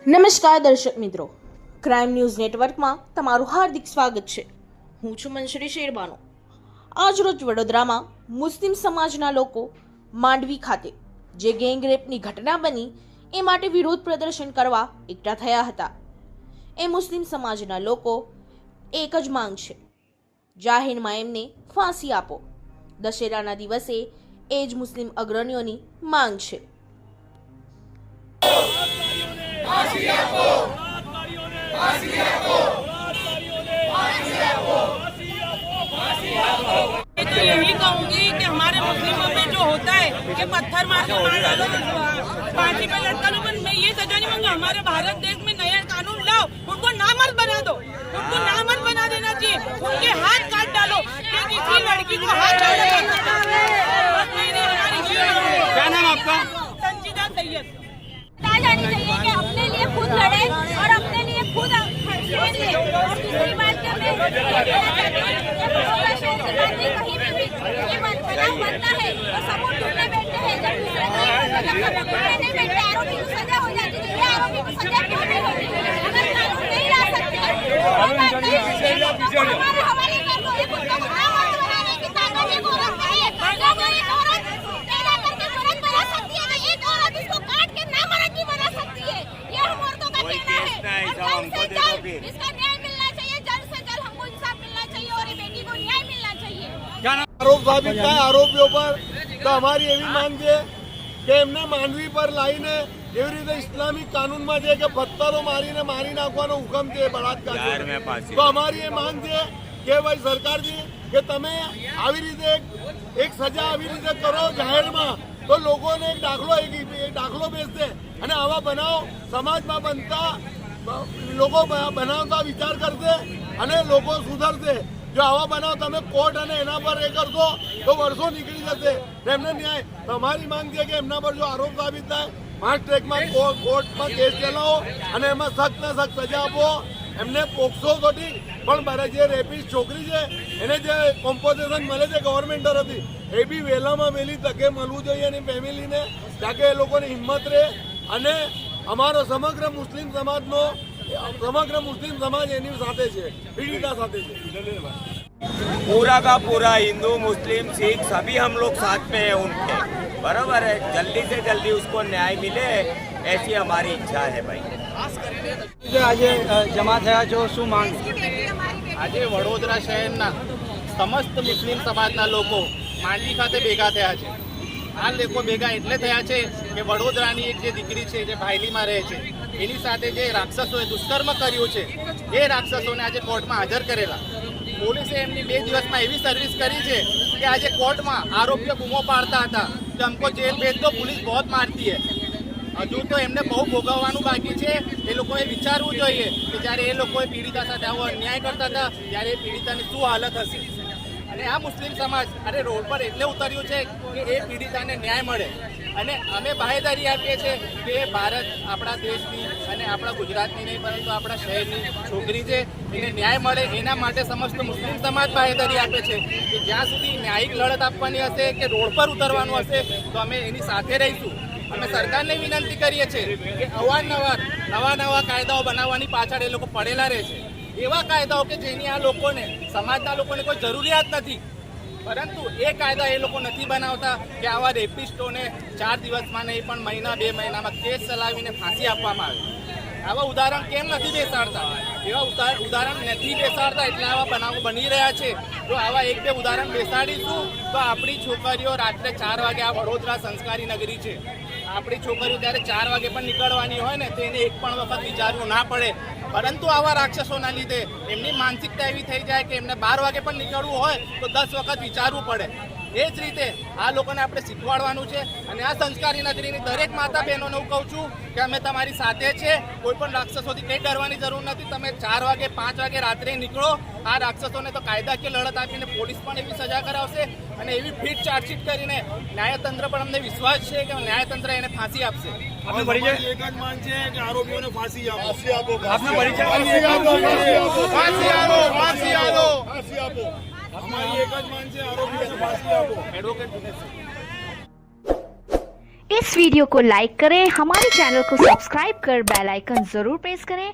નમસ્કાર દર્શક મિત્રો, ક્રાઇમ ન્યૂઝ નેટવર્કમાં તમારું હાર્દિક સ્વાગત છે। હું છું મંશ્રી શેરબાનો। આજરોજ વડોદરામાં મુસ્લિમ સમાજના લોકો માંડવી ખાતે જે ગેંગરેપની ઘટના બની એ માટે વિરોધ પ્રદર્શન કરવા એકઠા થયા હતા। એ મુસ્લિમ સમાજના લોકો એક જ માંગ છે, જાહેરમાં એમને ફાંસી આપો। દશેરાના દિવસે એ જ મુસ્લિમ અગ્રણીઓની માંગ છે। तो यही कहूंगी कि हमारे मुस्लिमों में जो होता है कि पत्थर मार के मार डालो, फांसी पे लटका लो, पर मैं ये सजा नहीं मांगूंगा। हमारे भारत देश में नया कानून लाओ, उनको नामर्द बना दो, उनको नामर्द बना देना चाहिए, उनके हाथ काट डालो कि किसी लड़की को हाथ क्या नाम आपका? संजीदा सैयद। जानी चाहिए कि अपने लिए खुद लड़े और अपने लिए खुद सोच ले। और दूसरी बात कि मैं कहीं पे भी ये बनाव बनता है और सबूत ढूंढने बैठते हैं, जब दूसरे नहीं बैठते, आरोपी को सजा हो जाती है। ये आरोपी को सजा क्यों नहीं होती? अगर कानून नहीं ला सकते हमारे हवाले कर दो। ये खुद को नामर्द बनाने की ताकत एक औरत में है। अगर एक औरत पैदा करके मर्द बना सकती है, तो एक औरत इसको काट के नामर्द भी बना सकती है। ये हम औरतों का कहना है। और जल्द से जल्द इसका न्याय मिलना चाहिए, जल्द से जल्द हमको इंसाफ मिलना चाहिए और ये बेटी को न्याय मिलना चाहिए। આરોપ સાબિત થાય આરોપીઓ પર તો અમારી એવી માંગ છે કે એમને માંડવી પર લાવીને એવી રીતે ઇસ્લામિક કાનૂનમાં છે કે પથ્થરો મારીને મારી નાખવાનો હુકમ છે બળાત્કાર, તો અમારી એ માંગ છે કે ભાઈ સરકારજી કે તમે આવી રીતે એક સજા આવી રીતે કરો જાહેરમાં, તો લોકોને એક દાખલો બેસશે અને આવા બનાવ સમાજમાં બનતા લોકો બનાવતા વિચાર કરશે અને લોકો સુધરશે। જો આવા બનાવ તમે કોર્ટ અને એના પર એ કરશો તો વર્ષો નીકળી જશે, એમને ન્યાય। તમારી માંગ છે કે એમના પર જો આરોપ સાબિત થાય ફાસ્ટ ટ્રેકમાં કોર્ટમાં કેસ ચલાવો અને એમાં સખ્ત ને સખ્ત સજા આપો। એમને પોક્સો તો ઠીક, પણ જે રેપિસ્ટ છોકરી છે એને જે કોમ્પોઝેશન મળે છે ગવર્મેન્ટ તરફથી એ બી વહેલામાં વહેલી તકે મળવું જોઈએ એની ફેમિલીને, તાકે એ લોકોની હિંમત રહે અને અમારો સમગ્ર મુસ્લિમ समाज एनी साथे छे, पीड़िता साथे छे। पूरा का पूरा हिंदू मुस्लिम सिख सभी हम लोग साथ में हैं उनके, बराबर है। जल्दी से जल्दी उसको न्याय मिले ऐसी हमारी इच्छा है भाई। आज जमा थया जो शू मांग? आज वडोदरा शहरना समस्त मुस्लिम समाजना लोको માંડવી ખાતે ભેગા થયા છે। આ લોકો ભેગા એટલે થયા છે કે વડોદરાની એક જે દીકરી છે જે ભાયલીમાં રહે છે એની સાથે જે રાક્ષસોએ દુષ્કર્મ કર્યું છે એ રાક્ષસોને આજે કોર્ટમાં હાજર કરેલા। પોલીસે એમની 2 દિવસમાં એવી સર્વિસ કરી છે કે આજે કોર્ટમાં આરોપીઓ બૂમો પાડતા હતા કે हमको जेल भेज दो, पुलिस बहुत मारती है। હજુ તો એમને બહુ ભોગવવાનું બાકી છે। એ લોકોએ વિચારવું જોઈએ કે જ્યારે એ લોકોએ પીડિતા સાથે આવો અન્યાય કરતા હતા ત્યારે એ પીડિતાની શું હાલત હશે। અને આ મુસ્લિમ સમાજ અરે રોડ પર એટલે ઉતર્યું છે કે એ પીડિતાને ન્યાય મળે અને અમે બાહેધરી આપીએ છીએ કે ભારત આપણા દેશની અને આપણા ગુજરાતની નહીં પરંતુ આપણા શહેરની છોકરી છે એને ન્યાય મળે, એના માટે સમસ્ત મુસ્લિમ સમાજ બાહેધરી આપે છે કે જ્યાં સુધી ન્યાયિક લડત આપવાની હશે કે રોડ પર ઉતરવાનું હશે તો અમે એની સાથે રહીશું। અમે સરકારને વિનંતી કરીએ છીએ કે અવારનવાર નવા કાયદાઓ બનાવવાની પાછળ એ લોકો પડેલા રહે છે। એવા કાયદાઓ કે જેની આ લોકોને સમાજના લોકોને કોઈ જરૂરિયાત નથી, પરંતુ એ કાયદા એ લોકો નથી બનાવતા કે આવા રેપિસ્ટોને 4 દિવસમાં નહીં પણ મહિના 2 મહિનામાં કેસ ચલાવીને ફાંસી આપવામાં આવે। આવા ઉદાહરણ કેમ નથી બેસાડતા? એવા ઉદાહરણ નથી બેસાડતા એટલે આવા બનાવો બની રહ્યા છે। જો આવા 1-2 ઉદાહરણ બેસાડીશું તો આપણી છોકરીઓ રાત્રે 4 વાગે, આ વડોદરા સંસ્કારી નગરી છે, આપણી છોકરીઓ ત્યારે 4 વાગે પણ નીકળવાની હોય ને તો એને એક પણ વખત વિચારવું ના પડે। પરંતુ આવા રાક્ષસોના લીધે એમની માનસિકતા એવી થઈ જાય કે એમને 12 વાગે પણ નીકળવું હોય તો 10 વખત વિચારવું પડે। એ જ રીતે આ લોકોને આપણે શીખવાડવાનું છે અને આ સંસ્કારી નગરીની દરેક માતા બહેનોને હું કહું છું કે અમે તમારી સાથે છે, કોઈ પણ રાક્ષસોથી કંઈ ડરવાની જરૂર નથી। તમે 4 વાગે 5 વાગે રાત્રે નીકળો, આ રાક્ષસોને તો કાયદાકીય લડત આપીને પોલીસ પણ એવી સજા કરાવશે અને એવી ફિટ ચાર્જશીટ કરીને ન્યાયતંત્ર પણ અમને વિશ્વાસ છે કે ન્યાયતંત્ર એને ફાંસી આપશે। આપનો પરિચય? એક જ માંગ છે કે આરોપીઓને ફાંસી આપો। આપનો પરિચય? ફાંસી આપો। અમારી એક જ માંગ છે, આરોપીઓને ફાંસી આપો। એડવોકેટ इस वीडियो को लाइक करें, हमारे चैनल को सब्सक्राइब कर बेल आइकन जरूर प्रेस करें